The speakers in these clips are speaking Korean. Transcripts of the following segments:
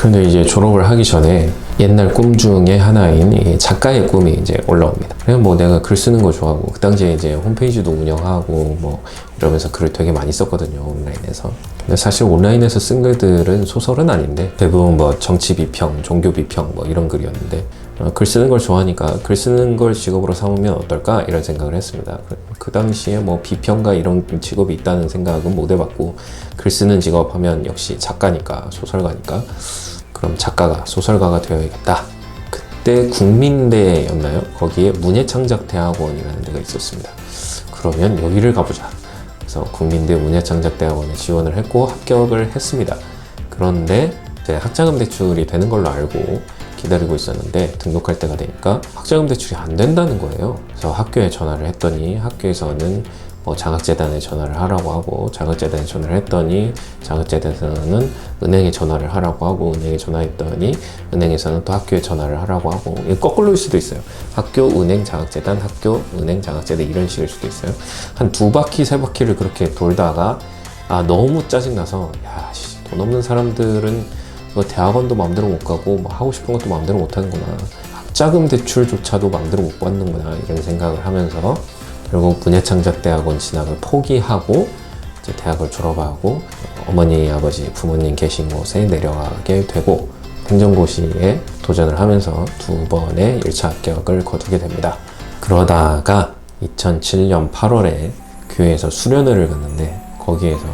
그런데 이제 졸업을 하기 전에 옛날 꿈 중에 하나인 이 작가의 꿈이 이제 올라옵니다. 그래서 뭐 내가 글 쓰는 거 좋아하고, 그 당시에 이제 홈페이지도 운영하고 뭐 이러면서 글을 되게 많이 썼거든요, 온라인에서. 근데 사실 온라인에서 쓴 글들은 소설은 아닌데 대부분 뭐 정치 비평, 종교 비평 뭐 이런 글이었는데, 글 쓰는 걸 좋아하니까 글 쓰는 걸 직업으로 삼으면 어떨까 이런 생각을 했습니다. 그 당시에 뭐 비평가 이런 직업이 있다는 생각은 못 해봤고, 글 쓰는 직업 하면 역시 작가니까, 소설가니까 그럼 작가가, 소설가가 되어야겠다. 그때 국민대였나요? 거기에 문예창작대학원이라는 데가 있었습니다. 그러면 여기를 가보자. 그래서 국민대 문예창작대학원에 지원을 했고 합격을 했습니다. 그런데 이제 학자금 대출이 되는 걸로 알고 기다리고 있었는데, 등록할 때가 되니까 학자금 대출이 안 된다는 거예요. 그래서 학교에 전화를 했더니 학교에서는 뭐 장학재단에 전화를 하라고 하고, 장학재단에 전화를 했더니 장학재단에서는 은행에 전화를 하라고 하고, 은행에 전화했더니 은행에서는 또 학교에 전화를 하라고 하고, 이게 거꾸로일 수도 있어요. 학교, 은행, 장학재단, 학교, 은행, 장학재단 이런 식일 수도 있어요. 한 2바퀴, 3바퀴를 그렇게 돌다가 너무 짜증나서, 야, 돈 없는 사람들은 뭐 대학원도 마음대로 못 가고 뭐 하고 싶은 것도 마음대로 못 하는구나, 학자금 대출조차도 마음대로 못 받는구나, 이런 생각을 하면서 결국 문예창작대학원 진학을 포기하고 이제 대학을 졸업하고 어머니, 아버지, 부모님 계신 곳에 내려가게 되고, 행정고시에 도전을 하면서 2번의 1차 합격을 거두게 됩니다. 그러다가 2007년 8월에 교회에서 수련회를 갔는데, 거기에서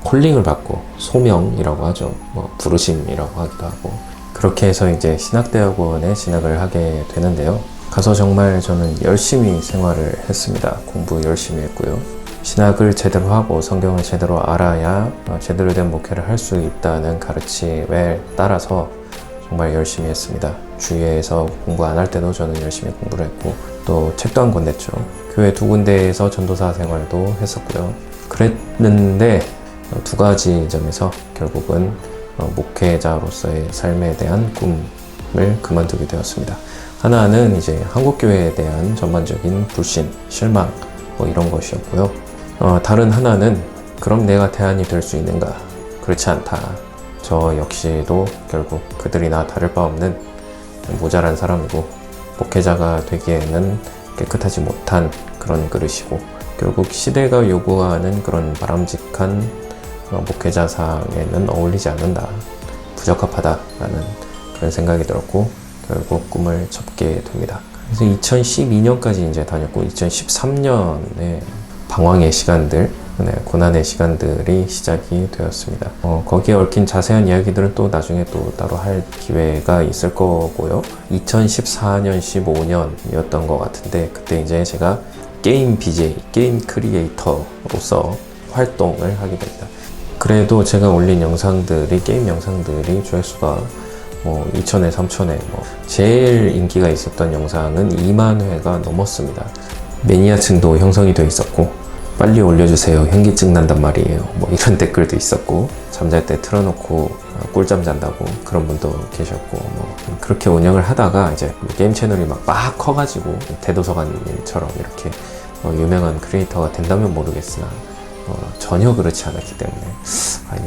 콜링을 받고, 소명이라고 하죠. 뭐 부르심이라고 하기도 하고, 그렇게 해서 이제 신학대학원에 진학을 하게 되는데요. 가서 정말 저는 열심히 생활을 했습니다. 공부 열심히 했고요. 신학을 제대로 하고 성경을 제대로 알아야 제대로 된 목회를 할 수 있다는 가르침에 따라서 정말 열심히 했습니다. 주위에서 공부 안 할 때도 저는 열심히 공부를 했고, 또 책도 한 권 냈죠. 교회 2군데에서 전도사 생활도 했었고요. 그랬는데 2가지 점에서 결국은 목회자로서의 삶에 대한 꿈을 그만두게 되었습니다. 하나는 이제 한국교회에 대한 전반적인 불신, 실망 뭐 이런 것이었고요. 다른 하나는, 그럼 내가 대안이 될 수 있는가? 그렇지 않다. 저 역시도 결국 그들이나 다를 바 없는 모자란 사람이고, 목회자가 되기에는 깨끗하지 못한 그런 그릇이고, 결국 시대가 요구하는 그런 바람직한 목회자상에는 어울리지 않는다, 부적합하다라는 그런 생각이 들었고, 결국 꿈을 접게 됩니다. 그래서 2012년까지 이제 다녔고, 2013년에 방황의 시간들, 고난의 시간들이 시작이 되었습니다. 거기에 얽힌 자세한 이야기들은 또 나중에 또 따로 할 기회가 있을 거고요. 2014년, 15년이었던 것 같은데, 그때 이제 제가 게임 BJ, 게임 크리에이터로서 활동을 하게 됩니다. 그래도 제가 올린 영상들이, 게임 영상들이 조회수가 2,000회, 3,000회, 제일 인기가 있었던 영상은 2만 회가 넘었습니다. 매니아층도 형성이 되어 있었고, 빨리 올려주세요, 현기증 난단 말이에요, 이런 댓글도 있었고, 잠잘 때 틀어놓고 꿀잠 잔다고 그런 분도 계셨고, 그렇게 운영을 하다가 이제 게임 채널이 막 커가지고 대도서관님처럼 이렇게 유명한 크리에이터가 된다면 모르겠으나 전혀 그렇지 않았기 때문에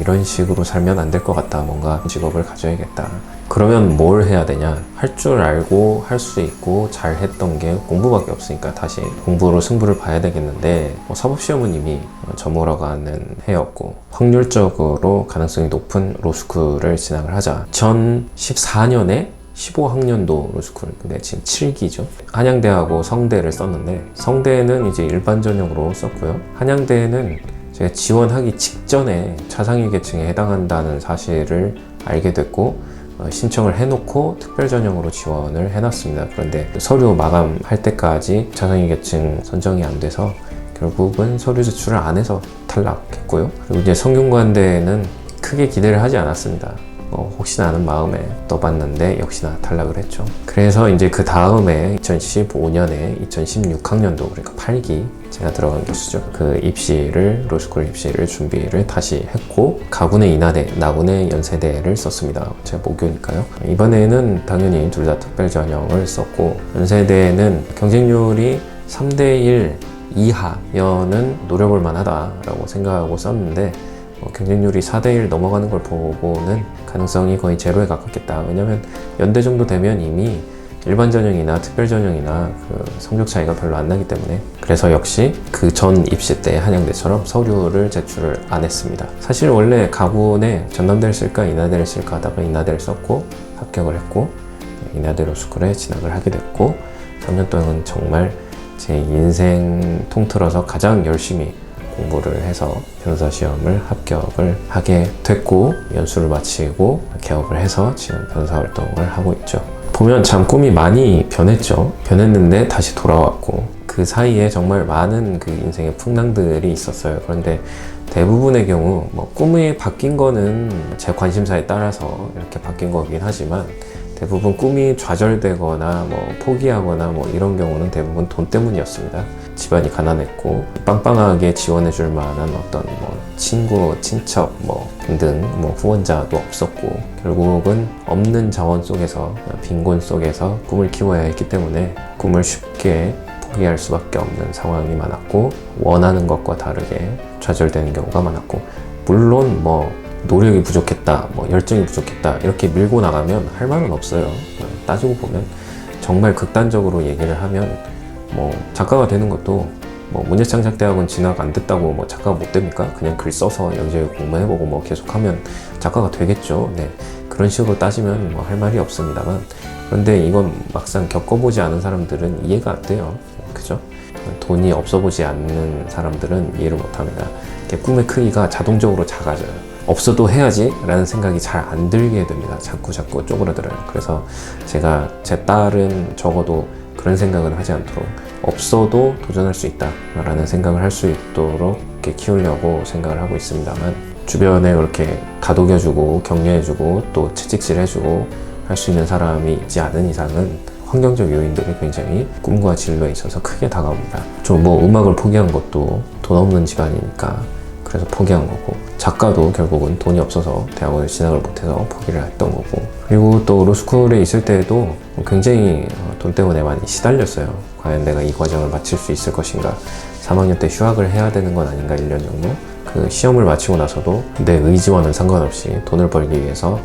이런 식으로 살면 안 될 것 같다, 뭔가 직업을 가져야겠다. 그러면 뭘 해야 되냐? 할 줄 알고 할 수 있고 잘 했던 게 공부밖에 없으니까 다시 공부로 승부를 봐야 되겠는데, 사법시험은 이미 저물어가 하는 해였고, 확률적으로 가능성이 높은 로스쿨을 진학을 하자. 2014년에 15학년도 로스쿨, 근데 지금 7기죠. 한양대하고 성대를 썼는데, 성대는 이제 일반 전형으로 썼고요. 한양대는 제가 지원하기 직전에 차상위 계층에 해당한다는 사실을 알게 됐고, 신청을 해놓고 특별 전형으로 지원을 해놨습니다. 그런데 서류 마감할 때까지 차상위 계층 선정이 안 돼서 결국은 서류 제출을 안 해서 탈락했고요. 그리고 이제 성균관대는 크게 기대를 하지 않았습니다. 혹시나 하는 마음에 떠봤는데 역시나 탈락을 했죠. 그래서 이제 그 다음에 2015년에 2016학년도, 그러니까 8기 제가 들어간 교수죠. 그 입시를, 로스쿨 입시를 준비를 다시 했고, 가군의 인하대, 나군의 연세대를 썼습니다. 제가 모교니까요. 이번에는 당연히 둘 다 특별 전형을 썼고, 연세대는 경쟁률이 3대1 이하여는 노려볼 만하다라고 생각하고 썼는데, 경쟁률이 4대1 넘어가는 걸 보고는 가능성이 거의 제로에 가깝겠다. 왜냐면 연대 정도 되면 이미 일반 전형이나 특별 전형이나 그 성적 차이가 별로 안 나기 때문에, 그래서 역시 그 전 입시 때 한양대처럼 서류를 제출을 안 했습니다. 사실 원래 가군에 전남대를 쓸까 인하대를 쓸까 하다가 인하대를 썼고 합격을 했고 인하대 로스쿨에 진학을 하게 됐고 3년 동안 정말 제 인생 통틀어서 가장 열심히 공부를 해서 변호사 시험을 합격을 하게 됐고 연수를 마치고 개업을 해서 지금 변호사 활동을 하고 있죠. 보면 참 꿈이 많이 변했죠. 변했는데 다시 돌아왔고 그 사이에 정말 많은 그 인생의 풍랑들이 있었어요. 그런데 대부분의 경우 뭐 꿈이 바뀐 거는 제 관심사에 따라서 이렇게 바뀐 거긴 하지만 대부분 꿈이 좌절되거나 뭐 포기하거나 뭐 이런 경우는 대부분 돈 때문이었습니다. 집안이 가난했고 빵빵하게 지원해 줄 만한 어떤 뭐 친구, 친척 뭐 등등 뭐 후원자도 없었고 결국은 없는 자원 속에서 빈곤 속에서 꿈을 키워야 했기 때문에 꿈을 쉽게 포기할 수밖에 없는 상황이 많았고 원하는 것과 다르게 좌절되는 경우가 많았고 물론 뭐 노력이 부족했다, 뭐 열정이 부족했다 이렇게 밀고 나가면 할 말은 없어요. 따지고 보면 정말 극단적으로 얘기를 하면 뭐 작가가 되는 것도 뭐 문예창작대학원 진학 안 됐다고 뭐 작가가 못 됩니까? 그냥 글 써서 여기저기 공부해보고 뭐 계속하면 작가가 되겠죠. 네, 그런 식으로 따지면 뭐 할 말이 없습니다만 그런데 이건 막상 겪어보지 않은 사람들은 이해가 안 돼요. 그죠? 돈이 없어 보지 않는 사람들은 이해를 못합니다. 꿈의 크기가 자동적으로 작아져요. 없어도 해야지 라는 생각이 잘 안 들게 됩니다. 자꾸 쪼그라들어요. 그래서 제가 제 딸은 적어도 그런 생각은 하지 않도록 없어도 도전할 수 있다 라는 생각을 할 수 있도록 이렇게 키우려고 생각을 하고 있습니다만 주변에 그렇게 다독여주고 격려해주고 또 채찍질해주고 할 수 있는 사람이 있지 않은 이상은 환경적 요인들이 굉장히 꿈과 진로에 있어서 크게 다가옵니다. 좀 뭐 음악을 포기한 것도 돈 없는 집안이니까 그래서 포기한 거고 작가도 결국은 돈이 없어서 대학원을 진학을 못해서 포기를 했던 거고 그리고 또 로스쿨에 있을 때에도 굉장히 돈 때문에 많이 시달렸어요. 과연 내가 이 과정을 마칠 수 있을 것인가 3학년 때 휴학을 해야 되는 건 아닌가 1년 정도 그 시험을 마치고 나서도 내 의지와는 상관없이 돈을 벌기 위해서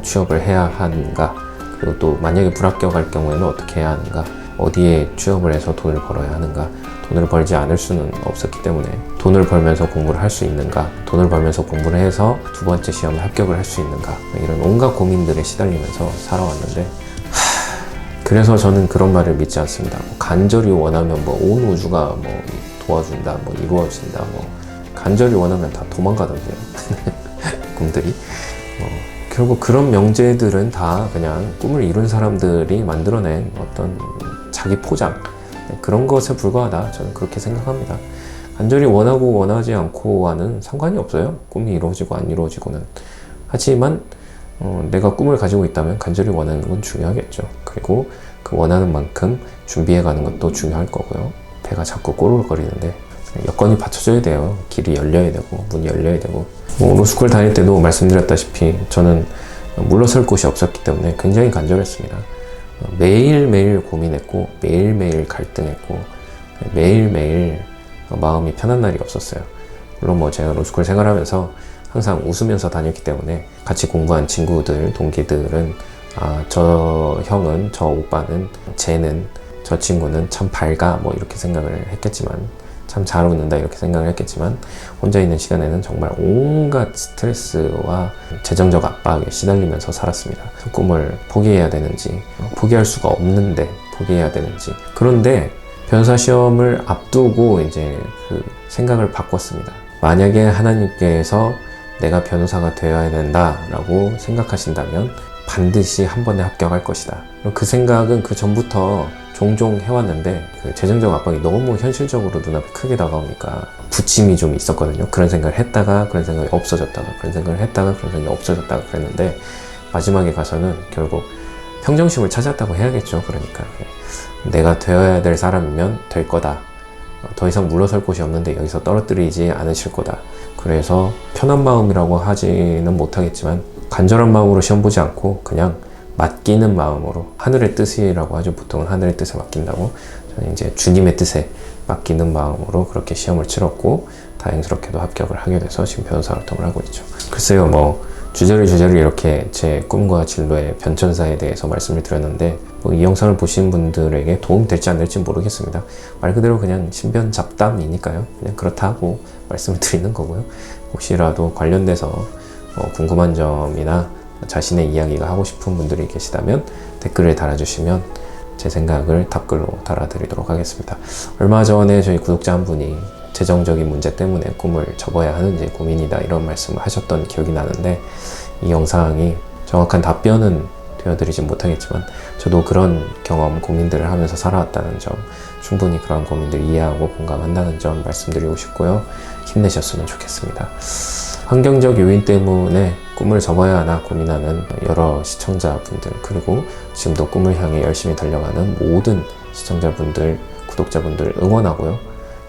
취업을 해야 하는가 그리고 또 만약에 불합격할 경우에는 어떻게 해야 하는가 어디에 취업을 해서 돈을 벌어야 하는가 돈을 벌지 않을 수는 없었기 때문에 돈을 벌면서 공부를 할 수 있는가 돈을 벌면서 공부를 해서 두 번째 시험을 합격을 할 수 있는가 이런 온갖 고민들에 시달리면서 살아왔는데 그래서 저는 그런 말을 믿지 않습니다. 간절히 원하면 뭐 온 우주가 뭐 도와준다 뭐 이루어진다 뭐 간절히 원하면 다 도망가던데요. 꿈들이 결국 그런 명제들은 다 그냥 꿈을 이룬 사람들이 만들어낸 어떤 자기 포장 그런 것에 불과하다 저는 그렇게 생각합니다. 간절히 원하고 원하지 않고와는 상관이 없어요. 꿈이 이루어지고 안 이루어지고는. 하지만 내가 꿈을 가지고 있다면 간절히 원하는 건 중요하겠죠. 그리고 그 원하는 만큼 준비해가는 것도 중요할 거고요. 배가 자꾸 꼬르륵거리는데 여건이 받쳐줘야 돼요. 길이 열려야 되고 문이 열려야 되고 로스쿨 다닐 때도 말씀드렸다시피 저는 물러설 곳이 없었기 때문에 굉장히 간절했습니다. 매일매일 고민했고 매일매일 갈등했고 매일매일 마음이 편한 날이 없었어요. 물론 뭐 제가 로스쿨 생활하면서 항상 웃으면서 다녔기 때문에 같이 공부한 친구들, 동기들은 저 형은, 저 오빠는, 쟤는, 저 친구는 참 밝아 뭐 이렇게 생각을 했겠지만 참 잘 웃는다 이렇게 생각을 했겠지만 혼자 있는 시간에는 정말 온갖 스트레스와 재정적 압박에 시달리면서 살았습니다. 꿈을 포기해야 되는지 포기할 수가 없는데 포기해야 되는지 그런데 변호사 시험을 앞두고 이제 그 생각을 바꿨습니다. 만약에 하나님께서 내가 변호사가 되어야 된다라고 생각하신다면 반드시 한 번에 합격할 것이다. 그 생각은 그 전부터 종종 해왔는데 그 재정적 압박이 너무 현실적으로 눈앞에 크게 다가오니까 부침이 좀 있었거든요. 그런 생각을 했다가 그런 생각이 없어졌다가 그런 생각을 했다가 그런 생각이 없어졌다가 그랬는데 마지막에 가서는 결국 평정심을 찾았다고 해야겠죠. 그러니까 내가 되어야 될 사람이면 될 거다. 더 이상 물러설 곳이 없는데 여기서 떨어뜨리지 않으실 거다. 그래서 편한 마음이라고 하지는 못하겠지만 간절한 마음으로 시험 보지 않고 그냥 맡기는 마음으로 하늘의 뜻이라고 하죠. 보통은 하늘의 뜻에 맡긴다고. 저는 이제 주님의 뜻에 맡기는 마음으로 그렇게 시험을 치렀고 다행스럽게도 합격을 하게 돼서 지금 변호사 활동을 하고 있죠. 글쎄요, 뭐 주제를 이렇게 제 꿈과 진로의 변천사에 대해서 말씀을 드렸는데 이 영상을 보신 분들에게 도움이 될지 안 될지 모르겠습니다. 말 그대로 그냥 신변 잡담이니까요. 그냥 그렇다 하고 말씀을 드리는 거고요. 혹시라도 관련돼서 궁금한 점이나 자신의 이야기가 하고 싶은 분들이 계시다면 댓글을 달아주시면 제 생각을 답글로 달아드리도록 하겠습니다. 얼마 전에 저희 구독자 한 분이 재정적인 문제 때문에 꿈을 접어야 하는지 고민이다 이런 말씀을 하셨던 기억이 나는데 이 영상이 정확한 답변은 되어드리진 못하겠지만 저도 그런 경험, 고민들을 하면서 살아왔다는 점, 충분히 그런 고민들 이해하고 공감한다는 점 말씀드리고 싶고요. 힘내셨으면 좋겠습니다. 환경적 요인 때문에 꿈을 접어야 하나 고민하는 여러 시청자분들, 그리고 지금도 꿈을 향해 열심히 달려가는 모든 시청자분들, 구독자분들 응원하고요.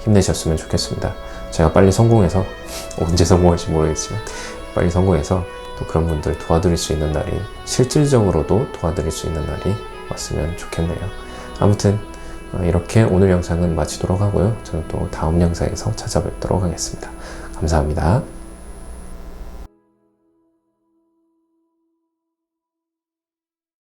힘내셨으면 좋겠습니다. 제가 빨리 성공해서, 언제 성공할지 모르겠지만 빨리 성공해서 또 그런 분들 도와드릴 수 있는 날이, 실질적으로도 도와드릴 수 있는 날이 왔으면 좋겠네요. 아무튼 이렇게 오늘 영상은 마치도록 하고요. 저는 또 다음 영상에서 찾아뵙도록 하겠습니다. 감사합니다.